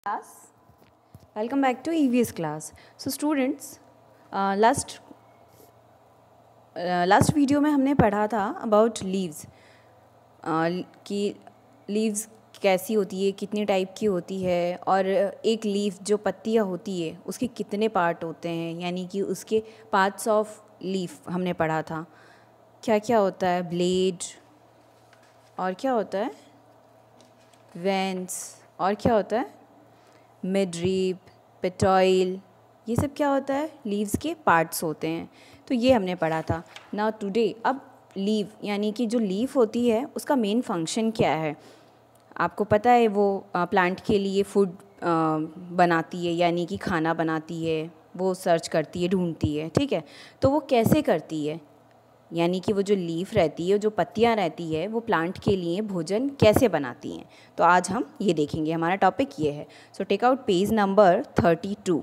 Class. Welcome back to EVS class. So students, last video में हमने पढ़ा था अबाउट लीव्स कि लीव्स कैसी होती है, कितनी टाइप की होती है, और एक लीफ जो पत्तियाँ होती है उसके कितने पार्ट होते हैं, यानी कि उसके पार्ट्स ऑफ लीफ हमने पढ़ा था। क्या क्या होता है, ब्लेड, और क्या होता है वेंस, और क्या होता है मिडरीप, पेटॉइल, ये सब क्या होता है, लीव्स के पार्ट्स होते हैं। तो ये हमने पढ़ा था। नाउ टुडे अब लीव यानी कि जो लीफ होती है उसका मेन फंक्शन क्या है। आपको पता है वो प्लांट के लिए फूड बनाती है, यानी कि खाना बनाती है, वो सर्च करती है, ढूंढती है, ठीक है। तो वो कैसे करती है, यानी कि वो जो लीफ रहती है, जो पत्तियां रहती है, वो प्लांट के लिए भोजन कैसे बनाती हैं। तो आज हम ये देखेंगे, हमारा टॉपिक ये है। So take out page number 32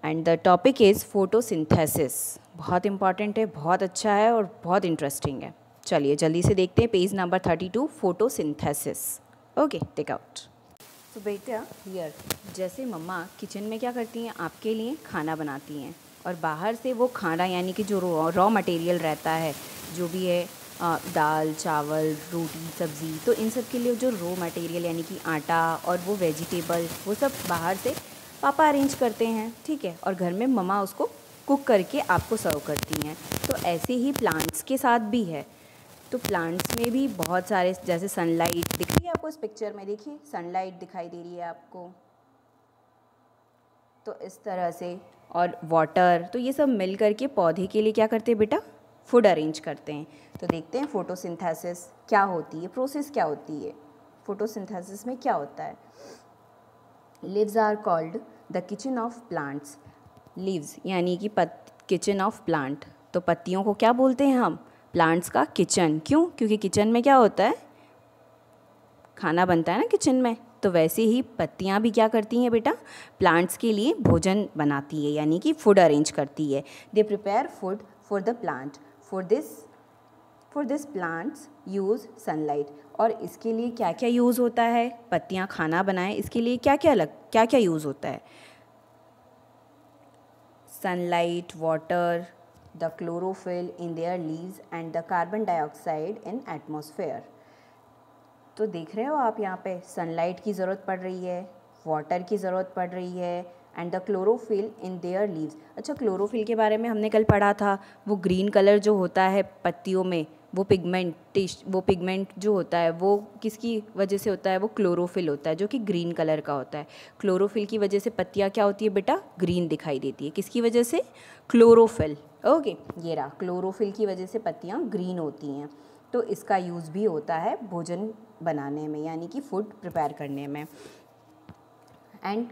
and the topic is photosynthesis. बहुत इंपॉर्टेंट है, बहुत अच्छा है और बहुत इंटरेस्टिंग है। चलिए जल्दी से देखते हैं page number 32, photosynthesis. Okay, take out. तो बेटा हियर, जैसे मम्मा किचन में क्या करती हैं, आपके लिए खाना बनाती हैं, और बाहर से वो खाना यानी कि जो रॉ मटेरियल रहता है, जो भी है दाल, चावल, रोटी, सब्ज़ी, तो इन सब के लिए जो रॉ मटेरियल यानी कि आटा और वो वेजिटेबल, वो सब बाहर से पापा अरेंज करते हैं, ठीक है। और घर में मम्मा उसको कुक करके आपको सर्व करती हैं। तो ऐसे ही प्लांट्स के साथ भी है। तो प्लांट्स में भी बहुत सारे, जैसे सनलाइट दिख रही है आपको इस पिक्चर में, देखिए सनलाइट दिखाई दे रही है आपको, तो इस तरह से, और वाटर, तो ये सब मिल करके पौधे के लिए क्या करते हैं बेटा, फूड अरेंज करते हैं। तो देखते हैं फोटोसिंथेसिस क्या होती है, प्रोसेस क्या होती है, फोटोसिंथेसिस में क्या होता है। Leaves are called the kitchen of plants. Leaves यानी कि किचन ऑफ प्लांट, तो पत्तियों को क्या बोलते हैं हम, प्लांट्स का किचन। क्यों? क्योंकि किचन में क्या होता है, खाना बनता है ना किचन में। तो वैसे ही पत्तियाँ भी क्या करती हैं बेटा, प्लांट्स के लिए भोजन बनाती है, यानी कि फूड अरेंज करती है। They prepare food for the plant, for this plants use sunlight. और इसके लिए क्या क्या यूज़ होता है, पत्तियाँ खाना बनाएं, इसके लिए क्या क्या यूज़ होता है। Sunlight, water, the chlorophyll in their leaves and the carbon dioxide in atmosphere. तो देख रहे हो आप यहाँ पे, सनलाइट की ज़रूरत पड़ रही है, वाटर की ज़रूरत पड़ रही है, and the chlorophyll in their leaves. अच्छा, क्लोरोफिल के बारे में हमने कल पढ़ा था। वो ग्रीन कलर जो होता है पत्तियों में, वो पिगमेंट जो होता है, वो किसकी वजह से होता है, वो क्लोरोफिल होता है, जो कि ग्रीन कलर का होता है। क्लोरोफिल की वजह से पत्तियाँ क्या होती है बेटा, ग्रीन दिखाई देती है। किसकी वजह से, क्लोरोफिल। ओके, ये रहा, क्लोरोफिल की वजह से पत्तियाँ ग्रीन होती हैं। तो इसका यूज़ भी होता है भोजन बनाने में, यानी कि फूड प्रिपेयर करने में। And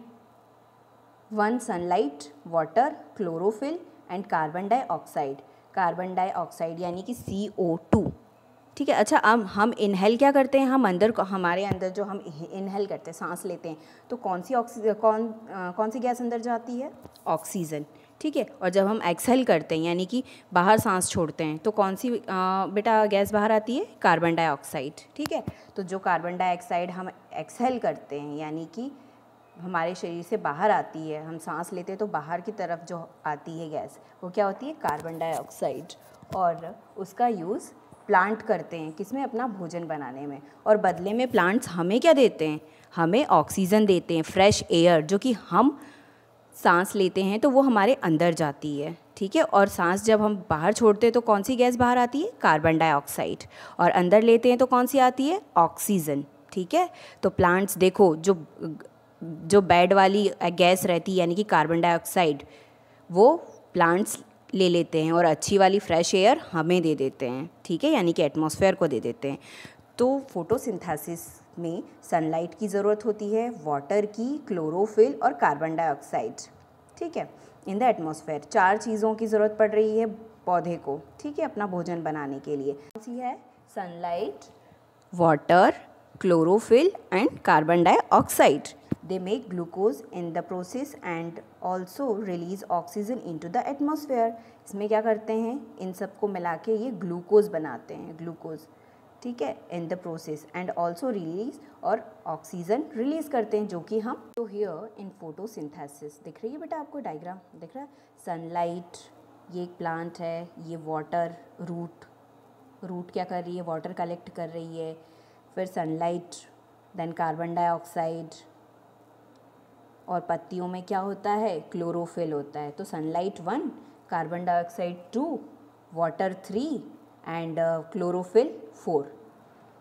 one sunlight, water, chlorophyll and carbon dioxide. Carbon dioxide यानी कि CO2, ठीक है। अच्छा, अब हम इनहेल क्या करते हैं, हम हमारे अंदर जो हम इनहेल करते हैं, सांस लेते हैं, तो कौन सी गैस अंदर जाती है, ऑक्सीजन, ठीक है। और जब हम एक्सहेल करते हैं, यानी कि बाहर सांस छोड़ते हैं, तो कौन सी बेटा गैस बाहर आती है, कार्बन डाइऑक्साइड, ठीक है। तो जो कार्बन डाइऑक्साइड हम एक्सहेल करते हैं, यानी कि हमारे शरीर से बाहर आती है, हम सांस लेते हैं तो बाहर की तरफ जो आती है गैस, वो क्या होती है, कार्बन डाइऑक्साइड। और उसका यूज़ प्लांट करते हैं किसमें, अपना भोजन बनाने में। और बदले में प्लांट्स हमें क्या देते हैं, हमें ऑक्सीजन देते हैं, फ्रेश एयर, जो कि हम सांस लेते हैं तो वो हमारे अंदर जाती है, ठीक है। और सांस जब हम बाहर छोड़ते हैं तो कौन सी गैस बाहर आती है, कार्बन डाइऑक्साइड। और अंदर लेते हैं तो कौन सी आती है, ऑक्सीजन, ठीक है। तो प्लांट्स देखो, जो बैड वाली गैस रहती है यानी कि कार्बन डाइऑक्साइड, वो प्लांट्स ले लेते हैं, और अच्छी वाली फ्रेश एयर हमें दे देते हैं, ठीक है, यानी कि एटमॉस्फेयर को दे देते हैं। तो फोटोसिंथेसिस में सनलाइट की ज़रूरत होती है, वाटर की, क्लोरोफिल और कार्बन डाइऑक्साइड, ठीक है, इन द एटमॉस्फेयर। 4 चीज़ों की ज़रूरत पड़ रही है पौधे को, ठीक है, अपना भोजन बनाने के लिए। कौन सी है, sunlight, water, chlorophyll and carbon dioxide. They make glucose in the process and also release oxygen into the atmosphere. इसमें क्या करते हैं, इन सब को मिला के ये ग्लूकोज बनाते हैं, ग्लूकोज, ठीक है, in the process and also release और ऑक्सीजन रिलीज करते हैं जो कि हम तो हियर इन फोटोसिंथेसिस दिख रही है बेटा आपको डायग्राम दिख रहा है, सनलाइट, ये एक प्लांट है, ये वाटर, रूट क्या कर रही है, वाटर कलेक्ट कर रही है, फिर सनलाइट, देन कार्बन डाइऑक्साइड, और पत्तियों में क्या होता है, क्लोरोफिल होता है। तो sunlight 1, carbon dioxide 2, water 3 and chlorophyll 4।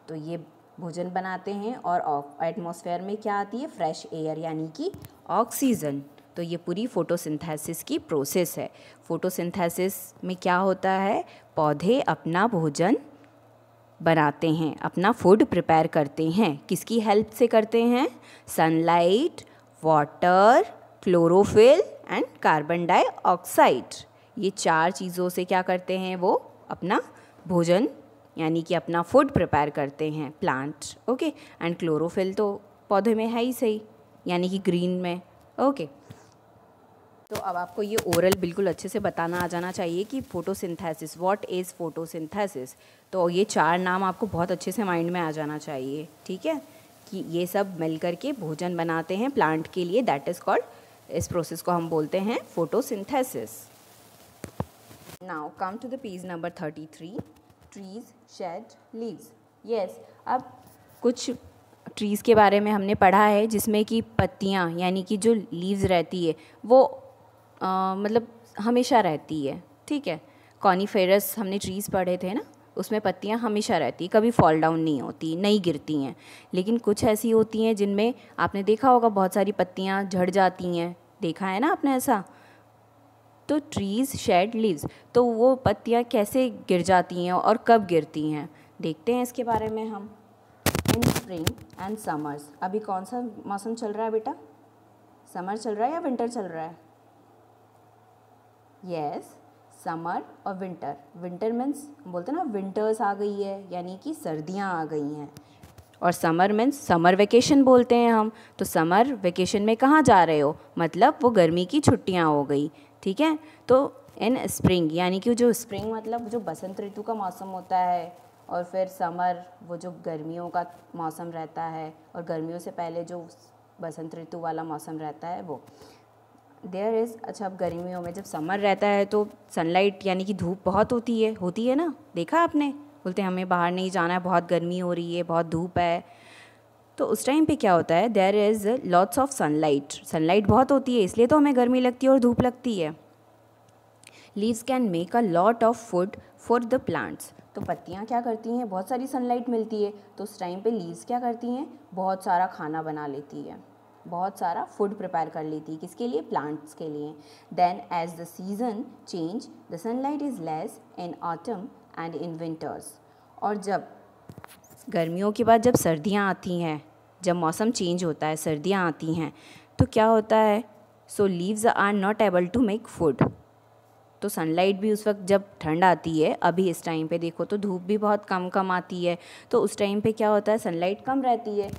तो ये भोजन बनाते हैं और एटमॉस्फेयर में क्या आती है, फ्रेश एयर यानी कि ऑक्सीजन। तो ये पूरी फोटोसिंथेसिस की प्रोसेस है। फोटोसिंथेसिस में क्या होता है, पौधे अपना भोजन बनाते हैं, अपना फूड प्रिपेयर करते हैं। किसकी हेल्प से करते हैं, sunlight, water, chlorophyll and carbon dioxide. ये 4 चीज़ों से क्या करते हैं, वो अपना भोजन यानी कि अपना फूड प्रिपेयर करते हैं प्लांट। ओके, एंड क्लोरोफिल तो पौधे में है ही सही, यानी कि ग्रीन में। ओके, तो अब आपको ये ओरल बिल्कुल अच्छे से बताना आ जाना चाहिए कि फोटोसिंथेसिस, व्हाट इज़ फोटोसिंथेसिस। तो ये 4 नाम आपको बहुत अच्छे से माइंड में आ जाना चाहिए, ठीक है, कि ये सब मिलकर के भोजन बनाते हैं प्लांट के लिए, दैट इज़ कॉल्ड, इस प्रोसेस को हम बोलते हैं photosynthesis. Now come to the page number 33, trees shed leaves. Yes, अब कुछ ट्रीज़ के बारे में हमने पढ़ा है जिसमें कि पत्तियाँ यानी कि जो लीव्स रहती है वो मतलब हमेशा रहती है, ठीक है। कॉनिफेरस हमने ट्रीज़ पढ़े थे ना, उसमें पत्तियाँ हमेशा रहती है, कभी फॉल डाउन नहीं होती, नहीं गिरती हैं। लेकिन कुछ ऐसी होती हैं जिनमें आपने देखा होगा बहुत सारी पत्तियाँ झड़ जाती हैं, देखा है ना आपने ऐसा। तो ट्रीज़ शेड लीव्स, तो वो पत्तियाँ कैसे गिर जाती हैं और कब गिरती हैं, देखते हैं इसके बारे में हम। इन स्प्रिंग एंड समर्स, अभी कौन सा मौसम चल रहा है बेटा, समर चल रहा है या विंटर चल रहा है? यस, समर और विंटर। विंटर मीन्स बोलते हैं ना विंटर्स आ गई है, यानी कि सर्दियाँ आ गई हैं, और समर मीन्स समर वेकेशन बोलते हैं हम। तो समर वेकेशन में कहाँ जा रहे हो, मतलब वो गर्मी की छुट्टियाँ हो गई, ठीक है। तो इन स्प्रिंग यानी कि जो स्प्रिंग मतलब जो बसंत ऋतु का मौसम होता है, और फिर समर वो जो गर्मियों का मौसम रहता है, और गर्मियों से पहले जो बसंत ऋतु वाला मौसम रहता है वो देयर इज़। अच्छा, अब गर्मियों में जब समर रहता है तो सनलाइट यानी कि धूप बहुत होती है ना, देखा आपने, बोलते हैं हमें बाहर नहीं जाना है, बहुत गर्मी हो रही है, बहुत धूप है। तो उस टाइम पे क्या होता है, there is lots of sunlight बहुत होती है, इसलिए तो हमें गर्मी लगती है और धूप लगती है। Leaves can make a lot of food for the plants, तो पत्तियाँ क्या करती हैं, बहुत सारी सनलाइट मिलती है तो उस टाइम पे लीव्स क्या करती हैं, बहुत सारा खाना बना लेती है, बहुत सारा फूड प्रिपेयर कर लेती है, किसके लिए, प्लांट्स के लिए। Then as the season change the sunlight is less in autumn and in winters, और जब गर्मियों के बाद जब सर्दियाँ आती हैं, जब मौसम चेंज होता है, सर्दियाँ आती हैं, तो क्या होता है, so leaves are not able to make food. तो सनलाइट भी उस वक्त जब ठंड आती है, अभी इस टाइम पे देखो तो धूप भी बहुत कम आती है, तो उस टाइम पे क्या होता है, सनलाइट कम रहती है,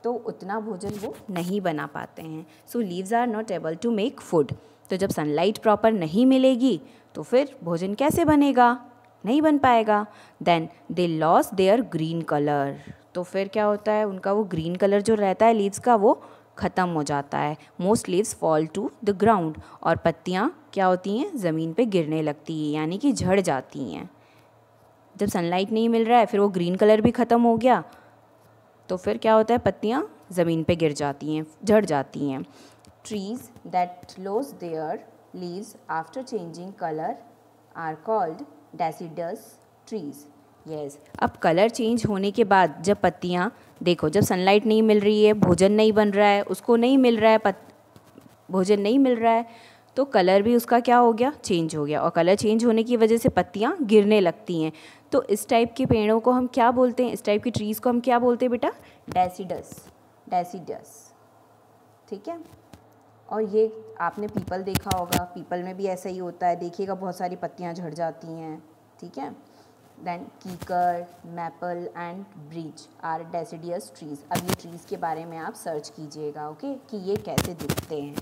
तो उतना भोजन वो नहीं बना पाते हैं। So leaves are not able to make food, तो जब सनलाइट प्रॉपर नहीं मिलेगी तो फिर भोजन कैसे बनेगा, नहीं बन पाएगा। Then they lose their green colour, तो फिर क्या होता है, उनका वो ग्रीन कलर जो रहता है लीव्स का वो ख़त्म हो जाता है। Most leaves fall to the ground, और पत्तियाँ क्या होती हैं, ज़मीन पे गिरने लगती हैं, यानी कि झड़ जाती हैं। जब सनलाइट नहीं मिल रहा है, फिर वो ग्रीन कलर भी ख़त्म हो गया, तो फिर क्या होता है, पत्तियाँ ज़मीन पे गिर जाती हैं, झड़ जाती हैं। Trees that lose their leaves after changing colour are called deciduous trees. Yes, अब कलर चेंज होने के बाद जब पत्तियाँ, देखो जब सनलाइट नहीं मिल रही है, भोजन नहीं बन रहा है, उसको नहीं मिल रहा है, भोजन नहीं मिल रहा है, तो कलर भी उसका क्या हो गया, चेंज हो गया, और कलर चेंज होने की वजह से पत्तियाँ गिरने लगती हैं। तो इस टाइप के पेड़ों को हम क्या बोलते हैं, इस टाइप की ट्रीज़ को हम क्या बोलते हैं बेटा, डेसिडस, ठीक है। और ये आपने पीपल देखा होगा, पीपल में भी ऐसा ही होता है, देखिएगा बहुत सारी पत्तियाँ झड़ जाती हैं, ठीक है। Then kikar, maple and beech are deciduous trees. अब ये ट्रीज़ के बारे में आप सर्च कीजिएगा, ओके, कि ये कैसे दिखते हैं।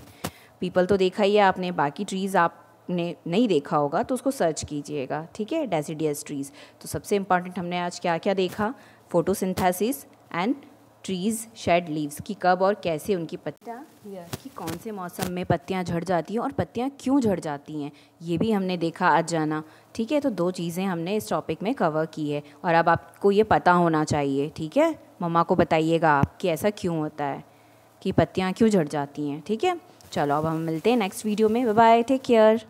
पीपल तो देखा ही है आपने, बाकी ट्रीज़ आप आपने नहीं देखा होगा तो उसको सर्च कीजिएगा, ठीक है, डेसिडियस ट्रीज़। तो सबसे इम्पॉर्टेंट हमने आज क्या क्या देखा, photosynthesis and trees shed leaves कि कब और कैसे उनकी पत्तियाँ कि कौन से मौसम में पत्तियाँ झड़ जाती हैं और पत्तियाँ क्यों झड़ जाती हैं, ये भी हमने देखा आज जाना, ठीक है। तो 2 चीज़ें हमने इस टॉपिक में कवर की है और अब आपको ये पता होना चाहिए, ठीक है। मम्मा को बताइएगा आप कि ऐसा क्यों होता है, कि पत्तियाँ क्यों झड़ जाती हैं, ठीक है। चलो अब हम मिलते हैं नेक्स्ट वीडियो में। Bye bye, take care.